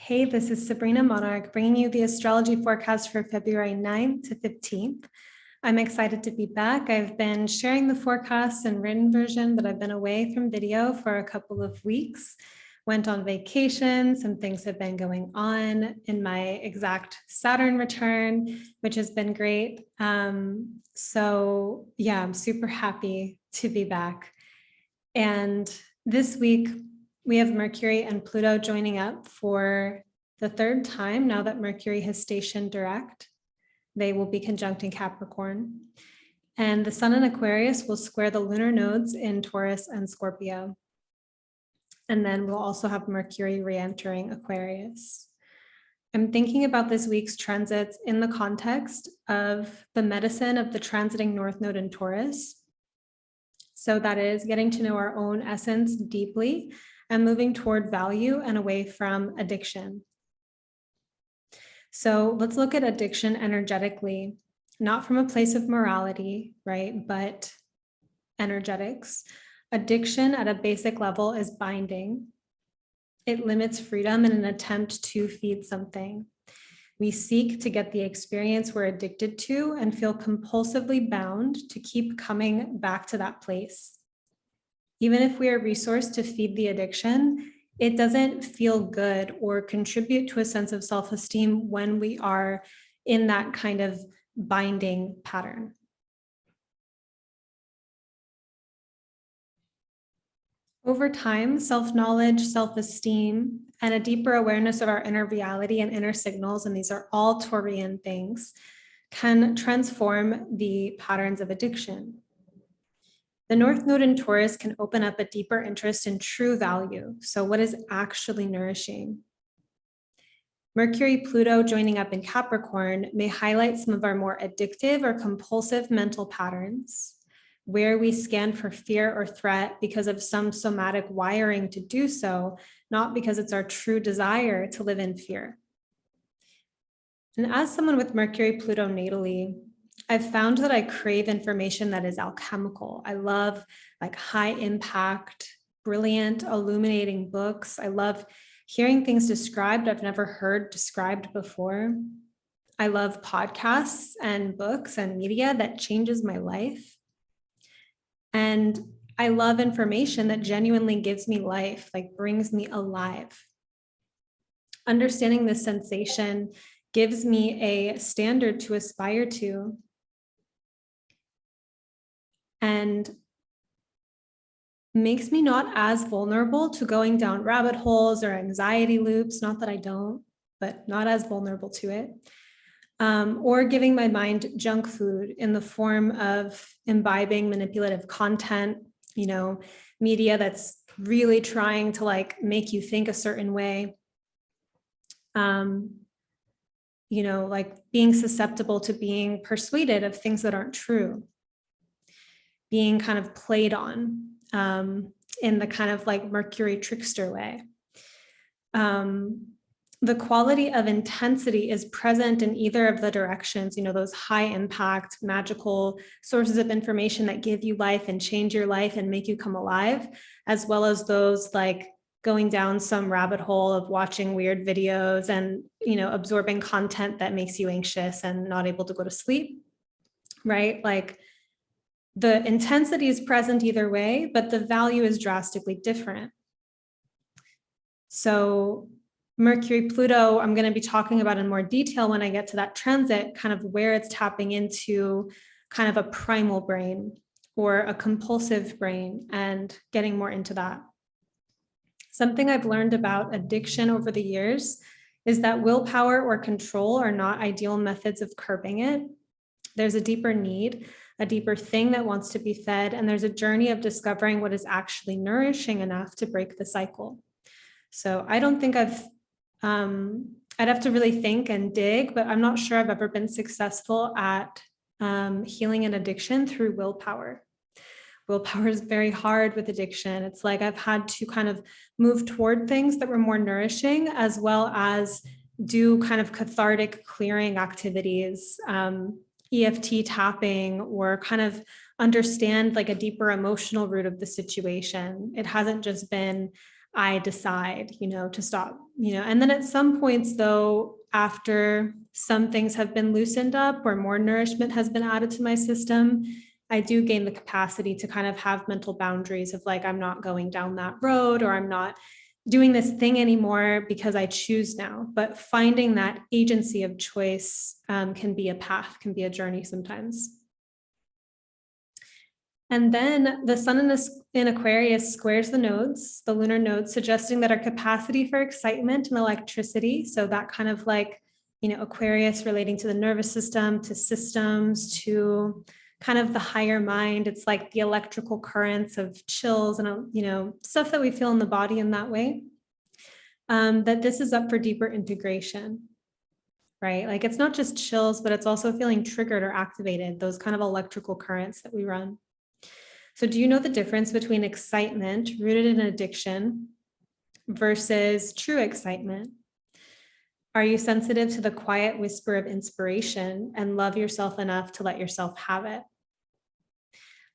Hey, this is Sabrina Monarch bringing you the astrology forecast for February 9th to 15th. I'm excited to be back. I've been sharing the forecast in written version, but I've been away from video for a couple of weeks. Went on vacation. Some things have been going on in my exact Saturn return, which has been great. So yeah, I'm super happy to be back. And this week, we have Mercury and Pluto joining up for the third time now that Mercury has stationed direct. They will be conjunct in Capricorn. And the Sun in Aquarius will square the lunar nodes in Taurus and Scorpio. And then we'll also have Mercury re-entering Aquarius. I'm thinking about this week's transits in the context of the medicine of the transiting North Node in Taurus. So that is getting to know our own essence deeply and moving toward value and away from addiction. So let's look at addiction energetically, not from a place of morality, right? But energetics. Addiction at a basic level is binding. It limits freedom in an attempt to feed something. We seek to get the experience we're addicted to and feel compulsively bound to keep coming back to that place. Even if we are resourced to feed the addiction, it doesn't feel good or contribute to a sense of self-esteem when we are in that kind of binding pattern. Over time, self-knowledge, self-esteem, and a deeper awareness of our inner reality and inner signals, and these are all Taurian things, can transform the patterns of addiction. The North Node in Taurus can open up a deeper interest in true value. So what is actually nourishing? Mercury Pluto joining up in Capricorn may highlight some of our more addictive or compulsive mental patterns, where we scan for fear or threat because of some somatic wiring to do so, not because it's our true desire to live in fear. And as someone with Mercury Pluto natally, I've found that I crave information that is alchemical. I love like high impact, brilliant, illuminating books. I love hearing things described I've never heard described before. I love podcasts and books and media that changes my life. And I love information that genuinely gives me life, like brings me alive. Understanding this sensation gives me a standard to aspire to. And makes me not as vulnerable to going down rabbit holes or anxiety loops, not that I don't, but not as vulnerable to it, or giving my mind junk food in the form of imbibing manipulative content, media that's really trying to like make you think a certain way, like being susceptible to being persuaded of things that aren't true, being kind of played on in the kind of like Mercury trickster way. The quality of intensity is present in either of the directions, those high impact, magical sources of information that give you life and change your life and make you come alive, as well as those like going down some rabbit hole of watching weird videos and, absorbing content that makes you anxious and not able to go to sleep, right? Like, the intensity is present either way, but the value is drastically different. So Mercury Pluto, I'm going to be talking about in more detail when I get to that transit, kind of where it's tapping into kind of a primal brain or a compulsive brain and getting more into that. Something I've learned about addiction over the years is that willpower or control are not ideal methods of curbing it. There's a deeper need, a deeper thing that wants to be fed, and there's a journey of discovering what is actually nourishing enough to break the cycle. So I don't think I'd have to really think and dig, but I'm not sure I've ever been successful at healing an addiction through willpower. Willpower is very hard with addiction. It's like I've had to kind of move toward things that were more nourishing, as well as do kind of cathartic clearing activities, EFT tapping, or kind of understand like a deeper emotional root of the situation. It hasn't just been I decide, to stop, and then at some points though, after some things have been loosened up or more nourishment has been added to my system, I do gain the capacity to kind of have mental boundaries of like, I'm not going down that road, or I'm not doing this thing anymore because I choose now. But finding that agency of choice can be a path, can be a journey sometimes. And then the sun in Aquarius squares the nodes, the lunar nodes, suggesting that our capacity for excitement and electricity, so that kind of like, Aquarius relating to the nervous system, to systems, to kind of the higher mind. It's like the electrical currents of chills and, stuff that we feel in the body in that way, that this is up for deeper integration, right? Like it's not just chills, but it's also feeling triggered or activated, those kind of electrical currents that we run. So do you know the difference between excitement rooted in addiction versus true excitement? Are you sensitive to the quiet whisper of inspiration and love yourself enough to let yourself have it?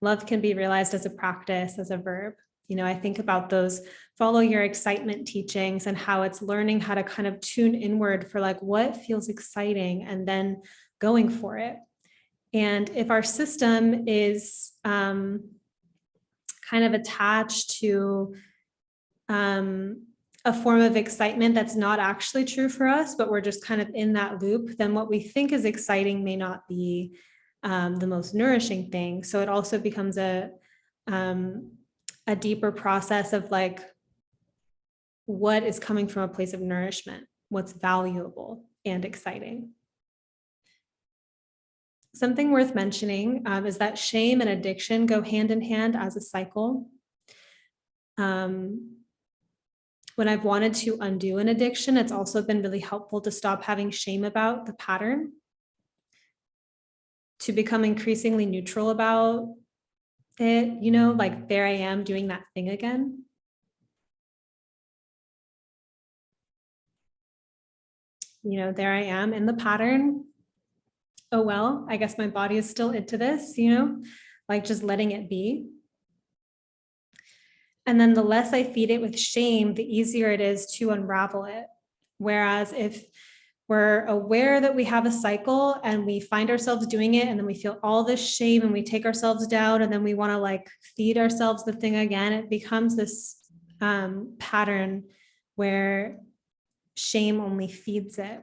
Love can be realized as a practice, as a verb. I think about those follow your excitement teachings and how it's learning how to kind of tune inward for like what feels exciting and then going for it. And if our system is kind of attached to a form of excitement that's not actually true for us, but we're just kind of in that loop, then what we think is exciting may not be the most nourishing thing. So it also becomes a deeper process of like, what is coming from a place of nourishment, what's valuable and exciting. Something worth mentioning is that shame and addiction go hand in hand as a cycle. When I've wanted to undo an addiction, it's also been really helpful to stop having shame about the pattern, to become increasingly neutral about it, like there I am doing that thing again. There I am in the pattern. Oh, well, I guess my body is still into this, like just letting it be. And then the less I feed it with shame, the easier it is to unravel it. Whereas if we're aware that we have a cycle and we find ourselves doing it, and then we feel all this shame and we take ourselves down, and then we want to like feed ourselves the thing again, it becomes this pattern where shame only feeds it.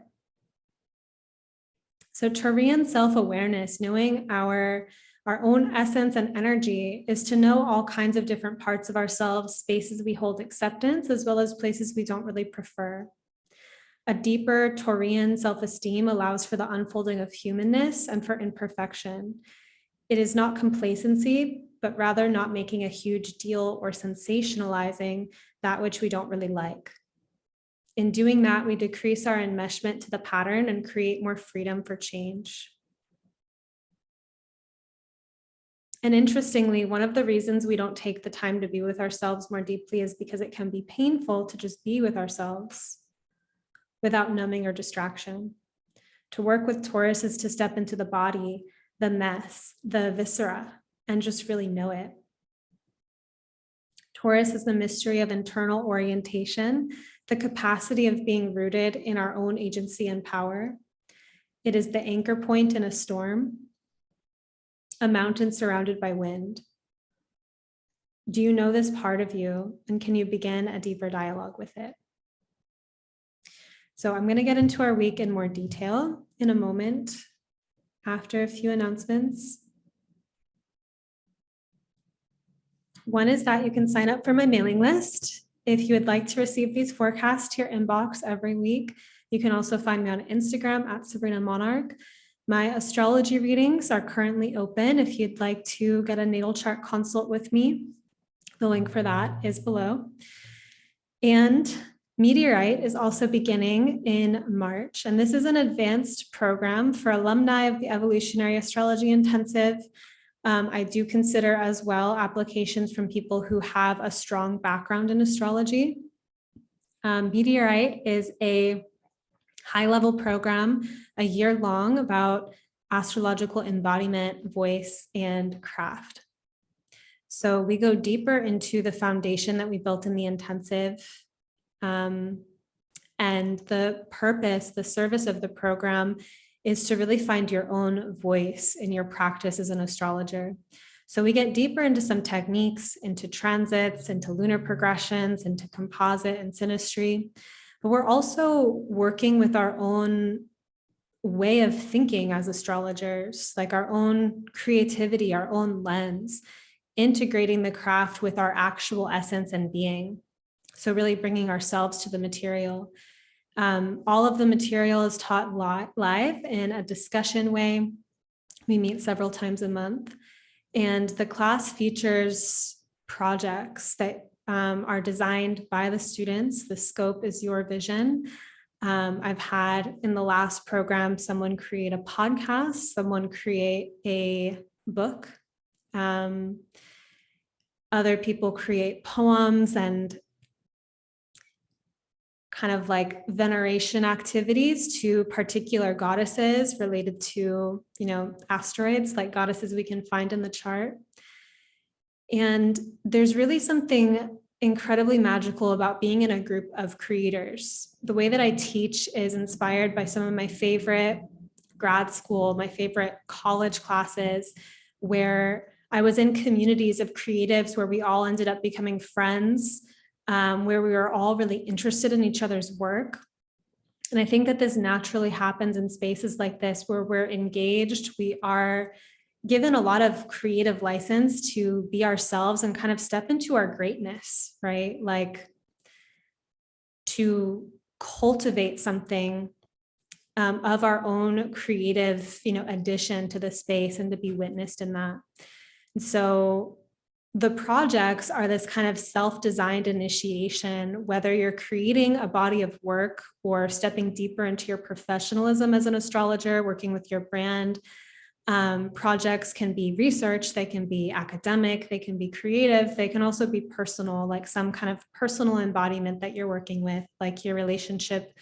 So Taurean self-awareness, knowing our own essence and energy, is to know all kinds of different parts of ourselves, spaces we hold acceptance, as well as places we don't really prefer. A deeper Taurean self-esteem allows for the unfolding of humanness and for imperfection. It is not complacency, but rather not making a huge deal or sensationalizing that which we don't really like. In doing that, we decrease our enmeshment to the pattern and create more freedom for change. And interestingly, one of the reasons we don't take the time to be with ourselves more deeply is because it can be painful to just be with ourselves without numbing or distraction. To work with Taurus is to step into the body, the mess, the viscera, and just really know it. Taurus is the mystery of internal orientation, the capacity of being rooted in our own agency and power. It is the anchor point in a storm, a mountain surrounded by wind. Do you know this part of you, and can you begin a deeper dialogue with it? So I'm going to get into our week in more detail in a moment after a few announcements. One is that you can sign up for my mailing list. If you would like to receive these forecasts to your inbox every week, you can also find me on Instagram at Sabrina Monarch. My astrology readings are currently open if you'd like to get a natal chart consult with me. The link for that is below. And Meteorite is also beginning in March, and this is an advanced program for alumni of the Evolutionary Astrology Intensive. I do consider as well applications from people who have a strong background in astrology. Meteorite is a high-level program, a year long, about astrological embodiment, voice, and craft. So we go deeper into the foundation that we built in the intensive. And the purpose, the service of the program is to really find your own voice in your practice as an astrologer. So we get deeper into some techniques, into transits, into lunar progressions, into composite and synastry. But we're also working with our own way of thinking as astrologers, like our own creativity, our own lens, integrating the craft with our actual essence and being. So really bringing ourselves to the material. All of the material is taught live in a discussion way. We meet several times a month, and the class features projects that are designed by the students. The scope is your vision. I've had in the last program, someone create a podcast, someone create a book. Other people create poems and kind of like veneration activities to particular goddesses related to, asteroids, like goddesses we can find in the chart. And there's really something incredibly magical about being in a group of creators. The way that I teach is inspired by some of my favorite grad school, my favorite college classes, where I was in communities of creatives where we all ended up becoming friends, where we were all really interested in each other's work. And I think that this naturally happens in spaces like this, where we're engaged, we are given a lot of creative license to be ourselves and kind of step into our greatness, right? Like to cultivate something of our own creative, addition to the space, and to be witnessed in that. And so the projects are this kind of self-designed initiation, whether you're creating a body of work or stepping deeper into your professionalism as an astrologer, working with your brand. Projects can be research, they can be academic, they can be creative, they can also be personal, like some kind of personal embodiment that you're working with, like your relationship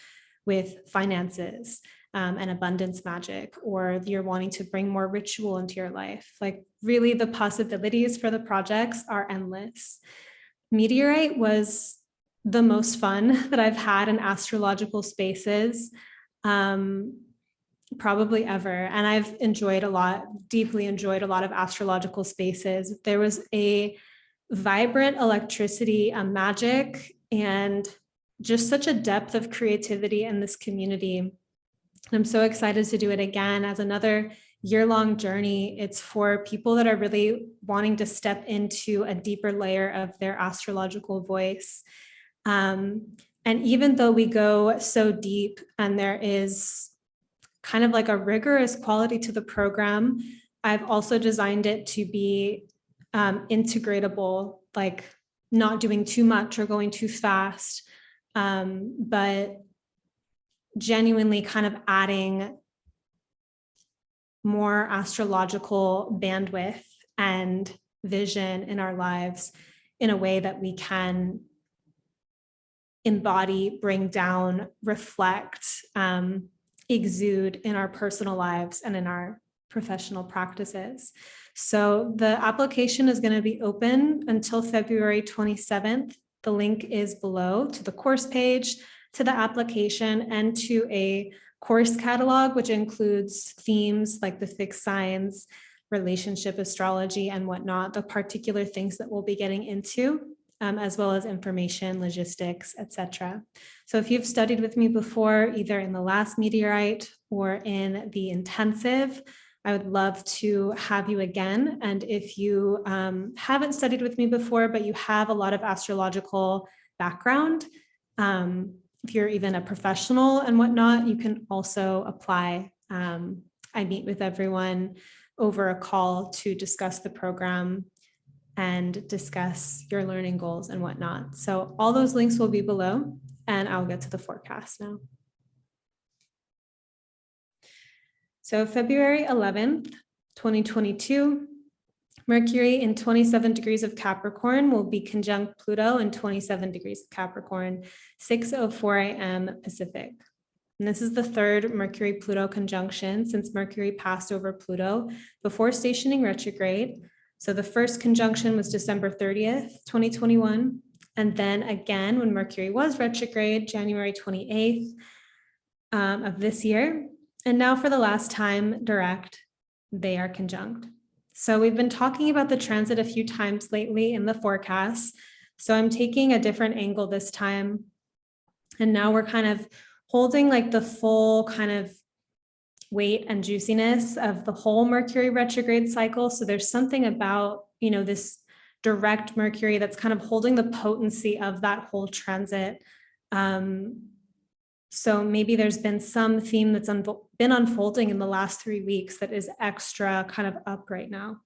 with finances and abundance magic, or you're wanting to bring more ritual into your life. Like really the possibilities for the projects are endless. Meteorite was the most fun that I've had in astrological spaces. Probably ever. And I've deeply enjoyed a lot of astrological spaces. There was a vibrant electricity, a magic, and just such a depth of creativity in this community. And I'm so excited to do it again as another year-long journey. It's for people that are really wanting to step into a deeper layer of their astrological voice. And even though we go so deep and there is kind of like a rigorous quality to the program, I've also designed it to be integratable, like not doing too much or going too fast, but genuinely kind of adding more astrological bandwidth and vision in our lives in a way that we can embody, bring down, reflect, exude in our personal lives and in our professional practices. So the application is going to be open until February 27th. The link is below to the course page, to the application, and to a course catalog, which includes themes like the fixed signs, relationship astrology, and whatnot, the particular things that we'll be getting into. As well as information, logistics, etc. So if you've studied with me before, either in the last meteorite or in the intensive, I would love to have you again. And if you haven't studied with me before, but you have a lot of astrological background, if you're even a professional and whatnot, you can also apply. I meet with everyone over a call to discuss the program and discuss your learning goals and whatnot. So all those links will be below, and I'll get to the forecast now. So February 11th, 2022, Mercury in 27 degrees of Capricorn will be conjunct Pluto in 27 degrees of Capricorn, 6:04 a.m. Pacific. And this is the third Mercury-Pluto conjunction since Mercury passed over Pluto before stationing retrograde So the first conjunction was December 30th, 2021. And then again, when Mercury was retrograde, January 28th of this year. And now for the last time direct, they are conjunct. So we've been talking about the transit a few times lately in the forecast. So I'm taking a different angle this time. And now we're kind of holding like the full kind of weight and juiciness of the whole Mercury retrograde cycle. So there's something about, this direct Mercury that's kind of holding the potency of that whole transit. So maybe there's been some theme that's been unfolding in the last 3 weeks that is extra kind of up right now.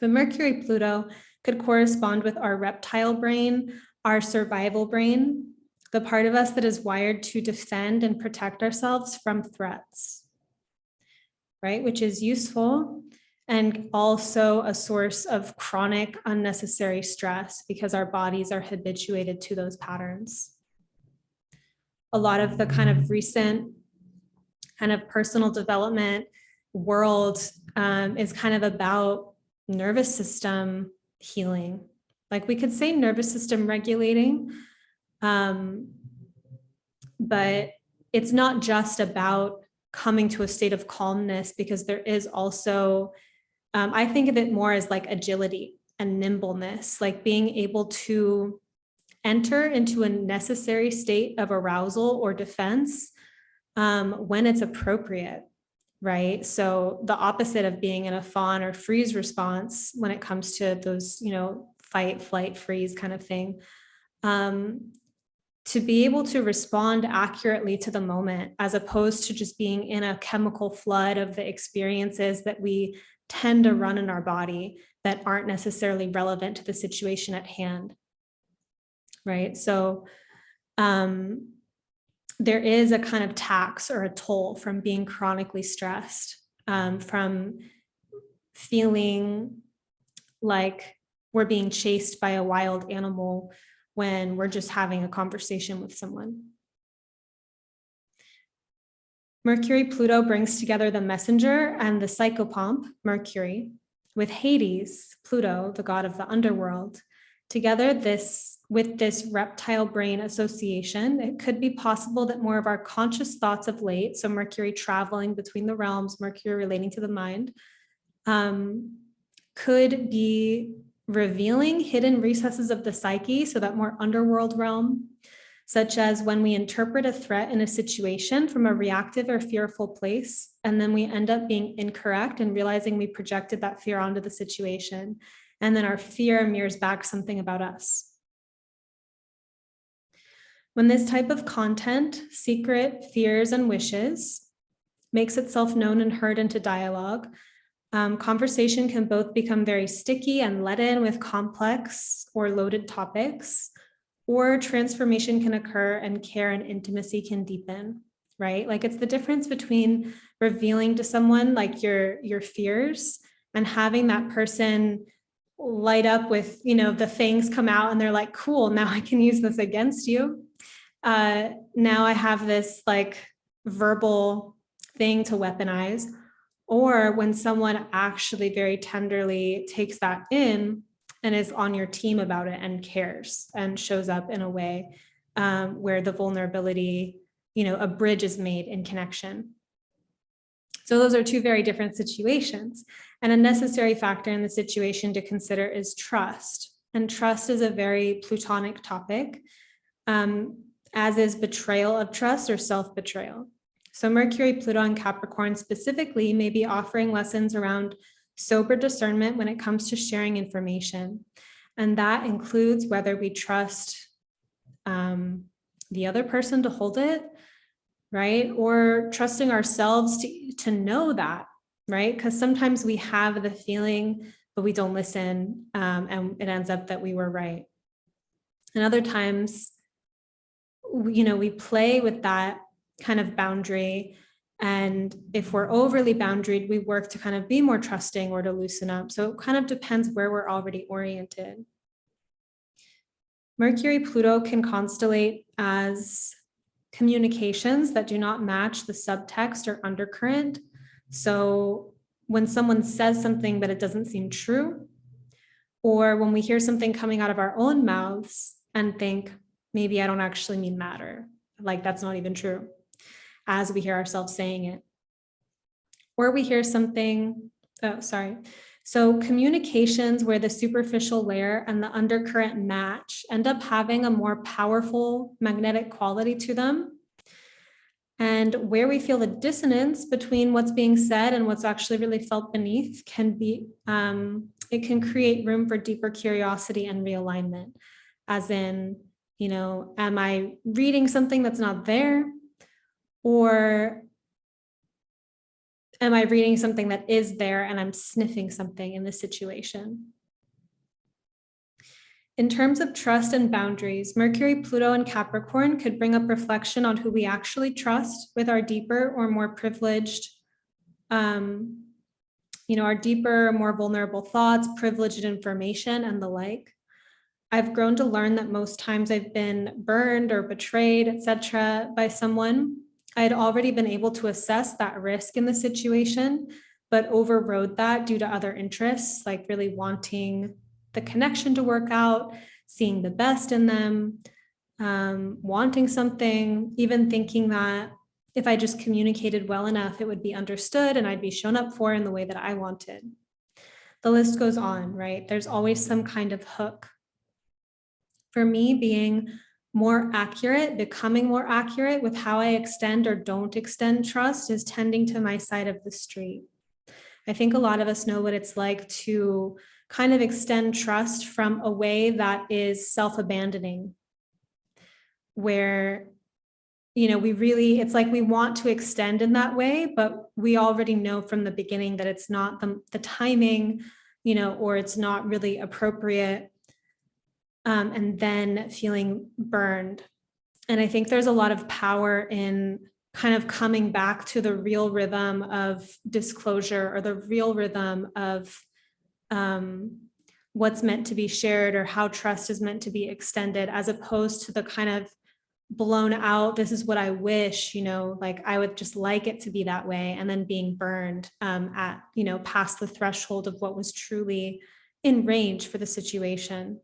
But Mercury Pluto could correspond with our reptile brain, our survival brain, the part of us that is wired to defend and protect ourselves from threats, right? Which is useful and also a source of chronic unnecessary stress because our bodies are habituated to those patterns. A lot of the kind of recent kind of personal development world is kind of about nervous system healing. Like we could say nervous system regulating, but it's not just about coming to a state of calmness, because there is also, I think of it more as like agility and nimbleness, like being able to enter into a necessary state of arousal or defense when it's appropriate, right? So the opposite of being in a fawn or freeze response when it comes to those, fight, flight, freeze kind of thing. To be able to respond accurately to the moment, as opposed to just being in a chemical flood of the experiences that we tend to run in our body that aren't necessarily relevant to the situation at hand, right? So there is a kind of tax or a toll from being chronically stressed, from feeling like we're being chased by a wild animal when we're just having a conversation with someone. Mercury Pluto brings together the messenger and the psychopomp, Mercury, with Hades, Pluto, the god of the underworld. Together with this reptile brain association, it could be possible that more of our conscious thoughts of late, so Mercury traveling between the realms, Mercury relating to the mind, could be revealing hidden recesses of the psyche, so that more underworld realm, such as when we interpret a threat in a situation from a reactive or fearful place, and then we end up being incorrect and realizing we projected that fear onto the situation. And then our fear mirrors back something about us. When this type of content, secret, fears, and wishes, makes itself known and heard into dialogue, conversation can both become very sticky and let in with complex or loaded topics, or transformation can occur and care and intimacy can deepen, right? Like it's the difference between revealing to someone like your fears and having that person light up with, the fangs come out and they're like, cool, now I can use this against you. Now I have this like verbal thing to weaponize. Or when someone actually very tenderly takes that in and is on your team about it and cares and shows up in a way where the vulnerability, a bridge is made in connection. So those are two very different situations. And a necessary factor in the situation to consider is trust. And trust is a very Plutonic topic, as is betrayal of trust or self-betrayal. So Mercury, Pluto, and Capricorn specifically may be offering lessons around sober discernment when it comes to sharing information. And that includes whether we trust the other person to hold it, right? Or trusting ourselves to know that, right? Because sometimes we have the feeling, but we don't listen, and it ends up that we were right. And other times, we play with that kind of boundary. And if we're overly boundaried, we work to kind of be more trusting or to loosen up. So it kind of depends where we're already oriented. Mercury Pluto can constellate as communications that do not match the subtext or undercurrent. So when someone says something but it doesn't seem true, or when we hear something coming out of our own mouths and think, maybe I don't actually mean that, or like that's not even true, as we hear ourselves saying it. Or we hear something, So communications where the superficial layer and the undercurrent match end up having a more powerful magnetic quality to them. And where we feel the dissonance between what's being said and what's actually really felt beneath can be, it can create room for deeper curiosity and realignment. As in, am I reading something that's not there? Or am I reading something that is there and I'm sniffing something in this situation? In terms of trust and boundaries, Mercury, Pluto, and Capricorn could bring up reflection on who we actually trust with our deeper or more privileged, our deeper, more vulnerable thoughts, privileged information, and the like. I've grown to learn that most times I've been burned or betrayed, etc., by someone. I had already been able to assess that risk in the situation, but overrode that due to other interests, like really wanting the connection to work out, seeing the best in them, wanting something, even thinking that if I just communicated well enough, it would be understood and I'd be shown up for in the way that I wanted. The list goes on, right? There's always some kind of hook. For me, being more accurate, becoming more accurate with how I extend or don't extend trust is tending to my side of the street. I think a lot of us know what it's like to kind of extend trust from a way that is self-abandoning, where, it's like we want to extend in that way, but we already know from the beginning that it's not the timing, or it's not really appropriate. And then feeling burned. And I think there's a lot of power in kind of coming back to the real rhythm of disclosure, or the real rhythm of what's meant to be shared, or how trust is meant to be extended, as opposed to the kind of blown out, this is what I wish, like I would just like it to be that way, and then being burned at, past the threshold of what was truly in range for the situation.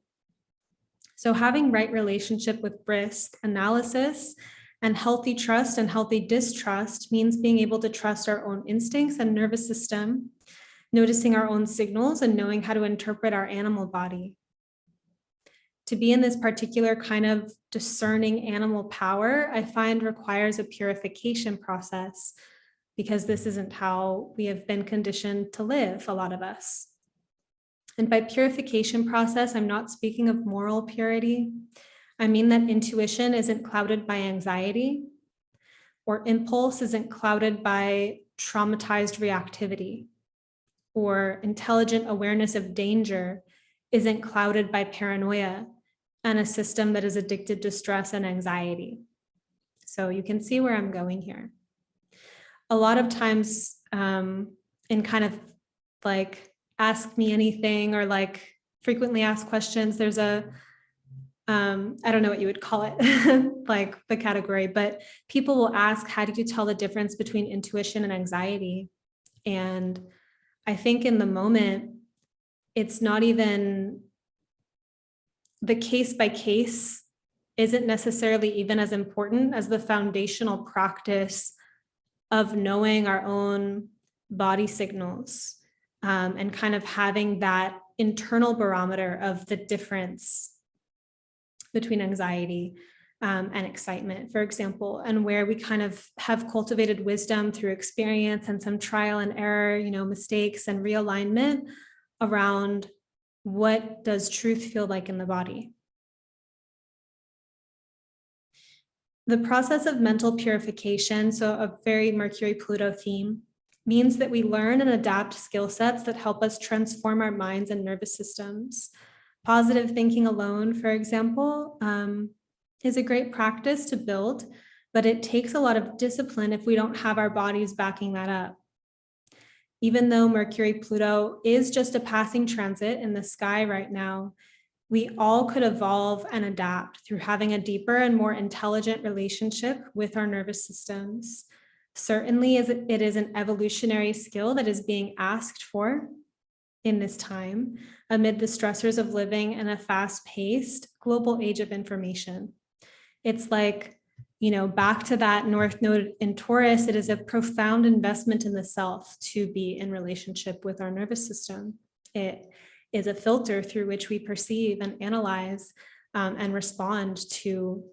So having right relationship with brisk analysis and healthy trust and healthy distrust means being able to trust our own instincts and nervous system, noticing our own signals, and knowing how to interpret our animal body. To be in this particular kind of discerning animal power, I find requires a purification process, because this isn't how we have been conditioned to live, a lot of us. And by purification process, I'm not speaking of moral purity. I mean that intuition isn't clouded by anxiety, or impulse isn't clouded by traumatized reactivity, or intelligent awareness of danger isn't clouded by paranoia and a system that is addicted to stress and anxiety. So you can see where I'm going here. A lot of times in kind of like ask me anything, or like frequently asked questions, there's a, I don't know what you would call it, like the category, but people will ask, how do you tell the difference between intuition and anxiety? And I think in the moment, it's not even the case by case isn't necessarily even as important as the foundational practice of knowing our own body signals, and kind of having that internal barometer of the difference between anxiety and excitement, for example, and where we kind of have cultivated wisdom through experience and some trial and error, mistakes and realignment around what does truth feel like in the body. The process of mental purification, so a very Mercury Pluto theme, means that we learn and adapt skill sets that help us transform our minds and nervous systems. Positive thinking alone, for example, is a great practice to build, but it takes a lot of discipline if we don't have our bodies backing that up. Even though Mercury Pluto is just a passing transit in the sky right now, we all could evolve and adapt through having a deeper and more intelligent relationship with our nervous systems. Certainly, it is an evolutionary skill that is being asked for in this time amid the stressors of living in a fast-paced global age of information. It's like, back to that North Node in Taurus, it is a profound investment in the self to be in relationship with our nervous system. It is a filter through which we perceive and analyze and respond to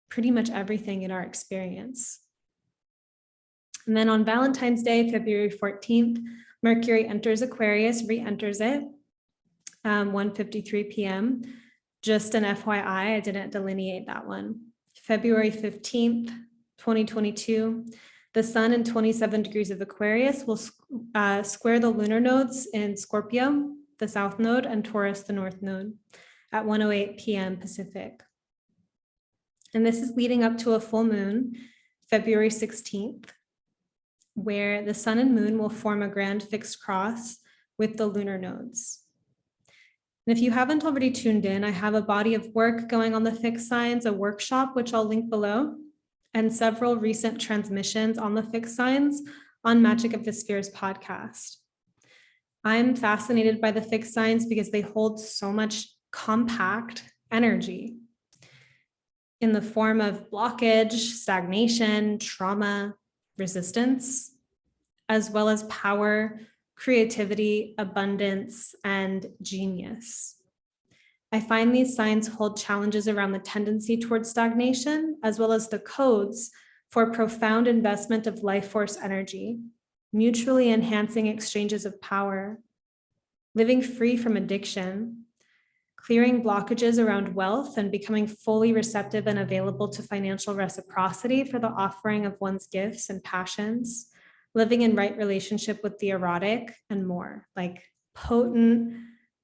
pretty much everything in our experience. And then on Valentine's Day, February 14th, Mercury enters Aquarius, re-enters it, 1:53 p.m. Just an FYI, I didn't delineate that one. February 15th, 2022, the sun in 27 degrees of Aquarius will square the lunar nodes in Scorpio, the south node, and Taurus, the north node, at 1:08 p.m. Pacific. And this is leading up to a full moon, February 16th, where the sun and moon will form a grand fixed cross with the lunar nodes. And if you haven't already tuned in, I have a body of work going on the fixed signs, a workshop, which I'll link below, and several recent transmissions on the fixed signs on Magic of the Spheres podcast. I'm fascinated by the fixed signs because they hold so much compact energy in the form of blockage, stagnation, trauma, resistance, as well as power, creativity, abundance, and genius. I find these signs hold challenges around the tendency towards stagnation, as well as the codes for profound investment of life force energy, mutually enhancing exchanges of power, living free from addiction, clearing blockages around wealth, and becoming fully receptive and available to financial reciprocity for the offering of one's gifts and passions, living in right relationship with the erotic, and more. Like potent,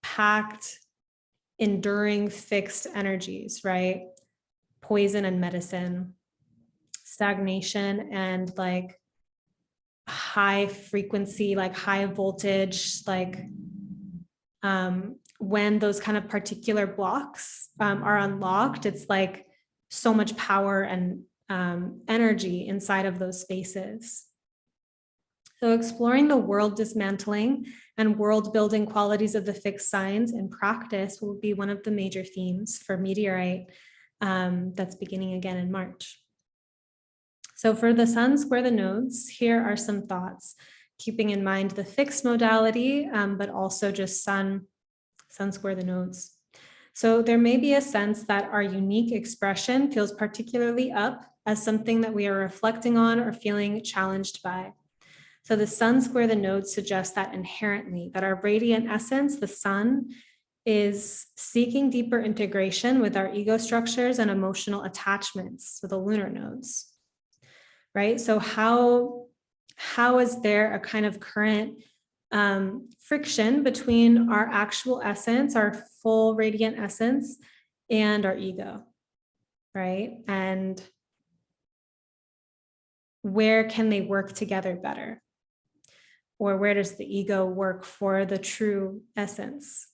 packed, enduring, fixed energies, right? Poison and medicine, stagnation, and like high frequency, like high voltage, like when those kind of particular blocks are unlocked, it's like so much power and energy inside of those spaces. So exploring the world dismantling and world building qualities of the fixed signs in practice will be one of the major themes for Meteorite that's beginning again in March. So for the sun square the nodes, here are some thoughts, keeping in mind the fixed modality, but also just sun square the nodes. So there may be a sense that our unique expression feels particularly up as something that we are reflecting on or feeling challenged by. So the sun square the nodes suggests that inherently, that our radiant essence, the sun, is seeking deeper integration with our ego structures and emotional attachments, so the lunar nodes, right? So how is there a kind of current friction between our actual essence, our full radiant essence, and our ego, right? And where can they work together better? Or where does the ego work for the true essence?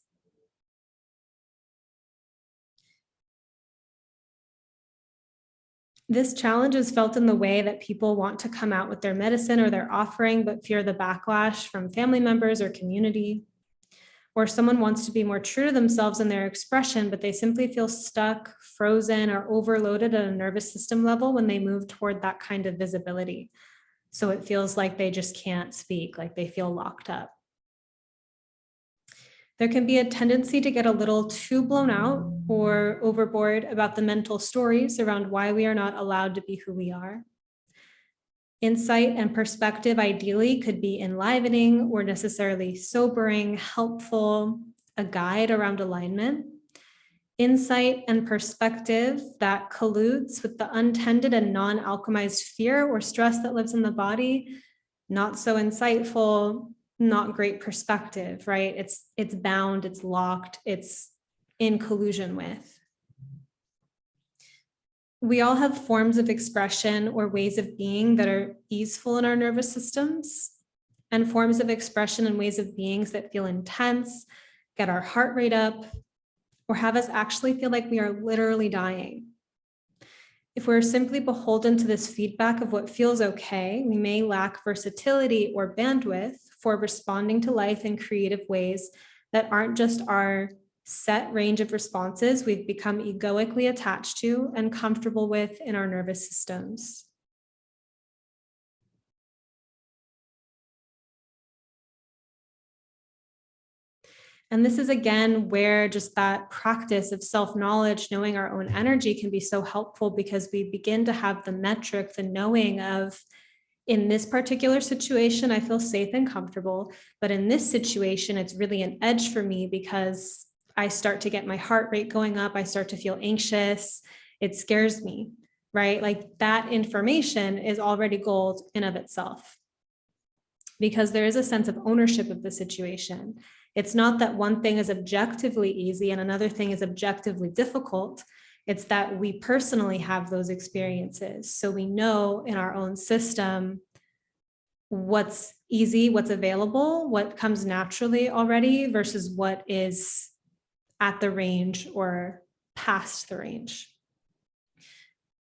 This challenge is felt in the way that people want to come out with their medicine or their offering, but fear the backlash from family members or community. Or someone wants to be more true to themselves in their expression, but they simply feel stuck, frozen, or overloaded at a nervous system level when they move toward that kind of visibility. So it feels like they just can't speak, like they feel locked up. There can be a tendency to get a little too blown out or overboard about the mental stories around why we are not allowed to be who we are. Insight and perspective ideally could be enlivening or necessarily sobering, helpful, a guide around alignment. Insight and perspective that colludes with the untended and non-alchemized fear or stress that lives in the body, not so insightful, not great perspective, right? It's bound, it's locked, it's in collusion with. We all have forms of expression or ways of being that are easeful in our nervous systems, and forms of expression and ways of beings that feel intense, get our heart rate up, or have us actually feel like we are literally dying. if we're simply beholden to this feedback of what feels okay, we may lack versatility or bandwidth for responding to life in creative ways that aren't just our set range of responses we've become egoically attached to and comfortable with in our nervous systems. And this is again where just that practice of self-knowledge, knowing our own energy, can be so helpful, because we begin to have the metric, the knowing of, in this particular situation, I feel safe and comfortable, but in this situation, it's really an edge for me because I start to get my heart rate going up. I start to feel anxious. It scares me, right? Like that information is already gold in of itself, because there is a sense of ownership of the situation. It's not that one thing is objectively easy and another thing is objectively difficult. It's that we personally have those experiences. So we know in our own system what's easy, what's available, what comes naturally already versus what is at the range or past the range.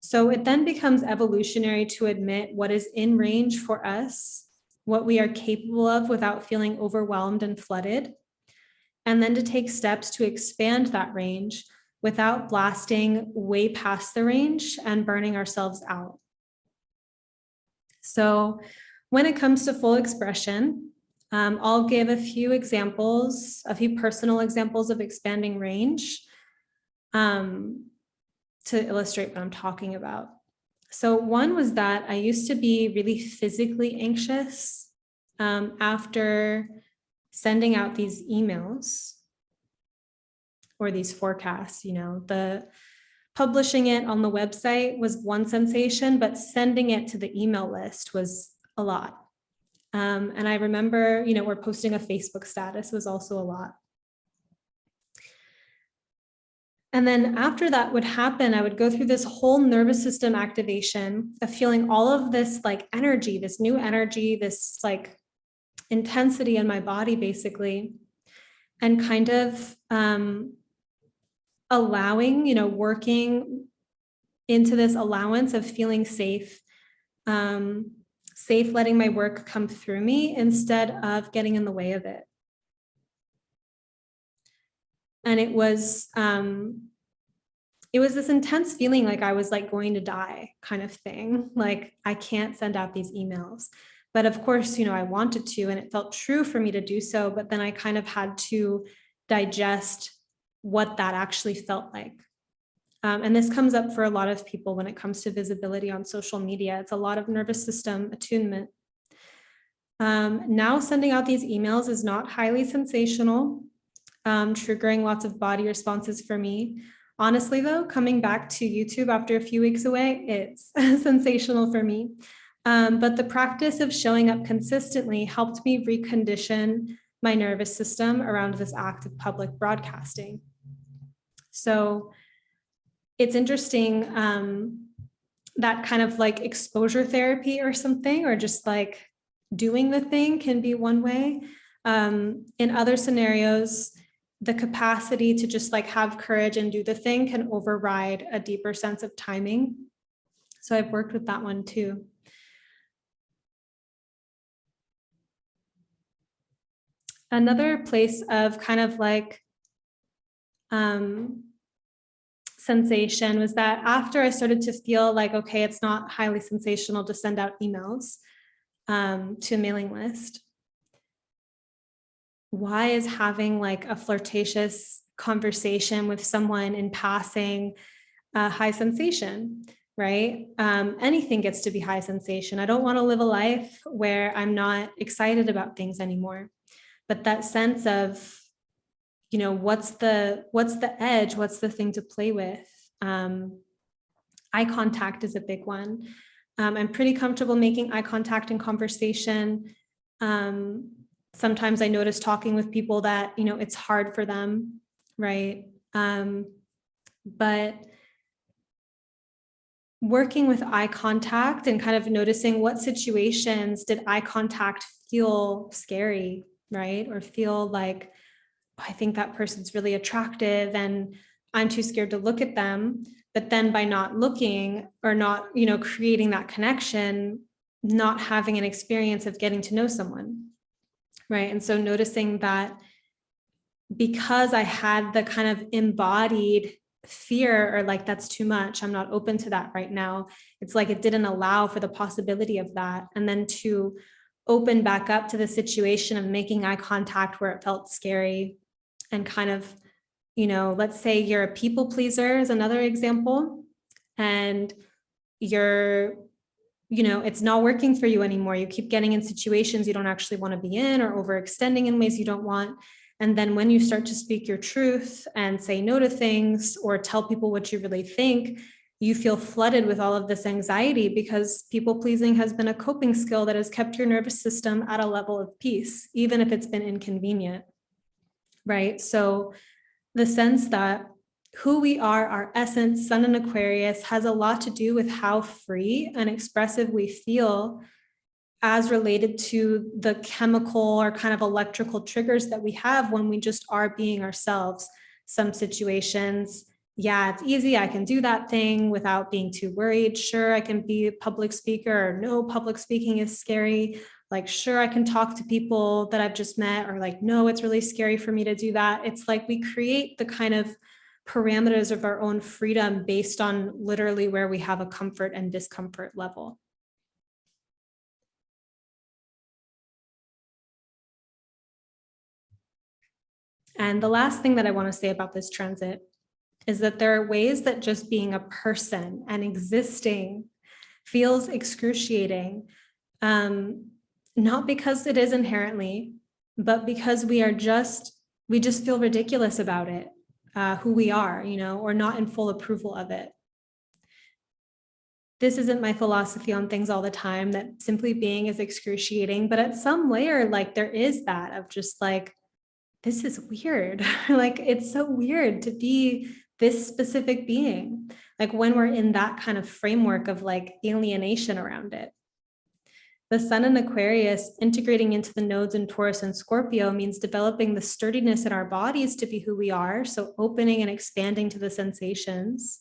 So it then becomes evolutionary to admit what is in range for us, what we are capable of without feeling overwhelmed and flooded, and then to take steps to expand that range without blasting way past the range and burning ourselves out. So when it comes to full expression, I'll give a few examples, a few personal examples of expanding range to illustrate what I'm talking about. So one was that I used to be really physically anxious after sending out these emails or these forecasts. The publishing it on the website was one sensation, but sending it to the email list was a lot. And I remember, we're posting a Facebook status was also a lot. And then after that would happen, I would go through this whole nervous system activation of feeling all of this like energy, this new energy, this like intensity in my body, basically, and kind of allowing, working into this allowance of feeling safe, safe letting my work come through me instead of getting in the way of it. And it was this intense feeling like I was like going to die kind of thing. Like I can't send out these emails. But of course, I wanted to, and it felt true for me to do so. But then I kind of had to digest what that actually felt like. And this comes up for a lot of people when it comes to visibility on social media. It's a lot of nervous system attunement. Now sending out these emails is not highly sensational, triggering lots of body responses for me. Honestly, though, coming back to YouTube after a few weeks away, it's sensational for me. But the practice of showing up consistently helped me recondition my nervous system around this act of public broadcasting. So it's interesting that kind of like exposure therapy or something, or just like doing the thing can be one way. In other scenarios, the capacity to just like have courage and do the thing can override a deeper sense of timing. So I've worked with that one too. Another place of kind of like sensation was that after I started to feel like, okay, it's not highly sensational to send out emails to a mailing list. Why is having like a flirtatious conversation with someone in passing a high sensation, right? Anything gets to be high sensation. I don't want to live a life where I'm not excited about things anymore. But that sense of, what's the edge? What's the thing to play with? Eye contact is a big one. I'm pretty comfortable making eye contact in conversation. Sometimes I notice talking with people that, it's hard for them, right? But working with eye contact and kind of noticing what situations did eye contact feel scary, right? Or feel like, I think that person's really attractive and I'm too scared to look at them. But then by not looking or not, creating that connection, not having an experience of getting to know someone, right? And so noticing that because I had the kind of embodied fear or like, that's too much, I'm not open to that right now. It's like it didn't allow for the possibility of that. And then to open back up to the situation of making eye contact where it felt scary and kind of, let's say you're a people pleaser is another example, and you're, it's not working for you anymore. You keep getting in situations you don't actually want to be in, or overextending in ways you don't want. And then when you start to speak your truth and say no to things or tell people what you really think, you feel flooded with all of this anxiety because people pleasing has been a coping skill that has kept your nervous system at a level of peace, even if it's been inconvenient, right? So the sense that who we are, our essence, Sun in Aquarius, has a lot to do with how free and expressive we feel as related to the chemical or kind of electrical triggers that we have when we just are being ourselves. Some situations, yeah, it's easy. I can do that thing without being too worried. Sure, I can be a public speaker, or no, public speaking is scary. Like, sure, I can talk to people that I've just met, or like, no, it's really scary for me to do that. It's like we create the kind of parameters of our own freedom based on literally where we have a comfort and discomfort level. And the last thing that I want to say about this transit is that there are ways that just being a person and existing feels excruciating, not because it is inherently, but because we just feel ridiculous about it, who we are, or not in full approval of it. This isn't my philosophy on things all the time, that simply being is excruciating, but at some layer, like there is that of just like, this is weird. Like, it's so weird to be this specific being. Like when we're in that kind of framework of like alienation around it. The Sun in Aquarius integrating into the nodes in Taurus and Scorpio means developing the sturdiness in our bodies to be who we are. So opening and expanding to the sensations,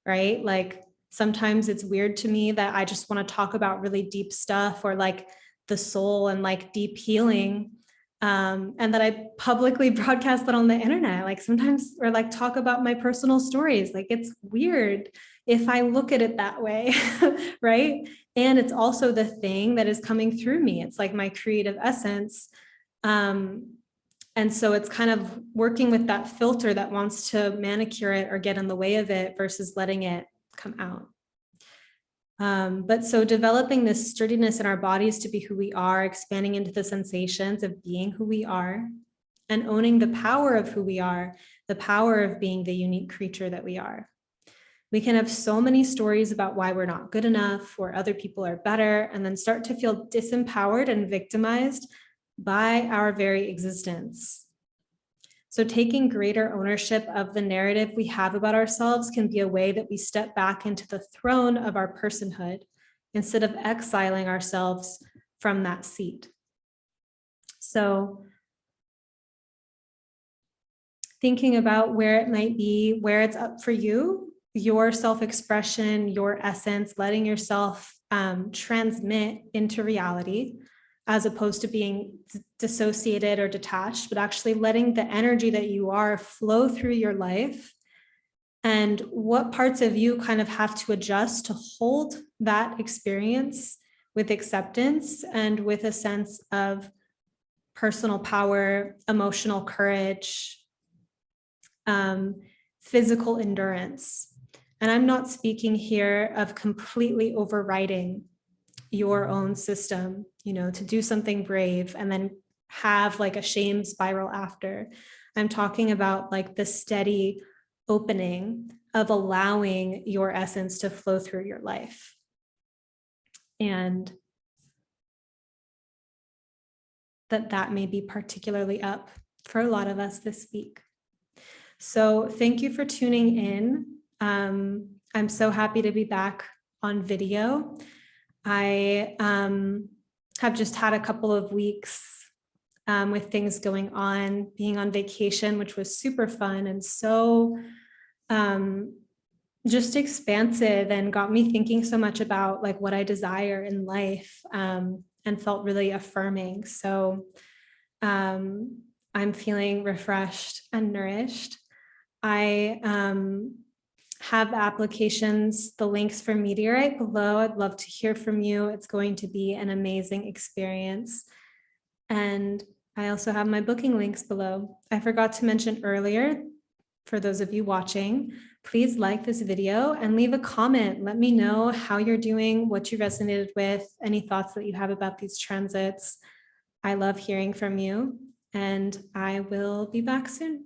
right? Like sometimes it's weird to me that I just want to talk about really deep stuff, or like the soul and like deep healing. And that I publicly broadcast that on the internet, like sometimes, or like talk about my personal stories. Like it's weird if I look at it that way, right? And it's also the thing that is coming through me. It's like my creative essence. And so it's kind of working with that filter that wants to manicure it or get in the way of it versus letting it come out. But so developing this sturdiness in our bodies to be who we are, expanding into the sensations of being who we are, and owning the power of who we are, the power of being the unique creature that we are. We can have so many stories about why we're not good enough or other people are better, and then start to feel disempowered and victimized by our very existence. So taking greater ownership of the narrative we have about ourselves can be a way that we step back into the throne of our personhood instead of exiling ourselves from that seat. So thinking about where it might be, where it's up for you, your self-expression, your essence, letting yourself transmit into reality, as opposed to being dissociated or detached, but actually letting the energy that you are flow through your life, and what parts of you kind of have to adjust to hold that experience with acceptance and with a sense of personal power, emotional courage, physical endurance. And I'm not speaking here of completely overriding your own system, to do something brave and then have like a shame spiral after. I'm talking about like the steady opening of allowing your essence to flow through your life. And that may be particularly up for a lot of us this week. So thank you for tuning in. I'm so happy to be back on video. I have just had a couple of weeks with things going on, being on vacation, which was super fun and so just expansive and got me thinking so much about like what I desire in life, and felt really affirming. So I'm feeling refreshed and nourished. I have the applications, the links for Meteorite below. I'd love to hear from you. It's going to be an amazing experience. And I also have my booking links below. I forgot to mention earlier, for those of you watching, please like this video and leave a comment. Let me know how you're doing, what you resonated with, any thoughts that you have about these transits. I love hearing from you, and I will be back soon.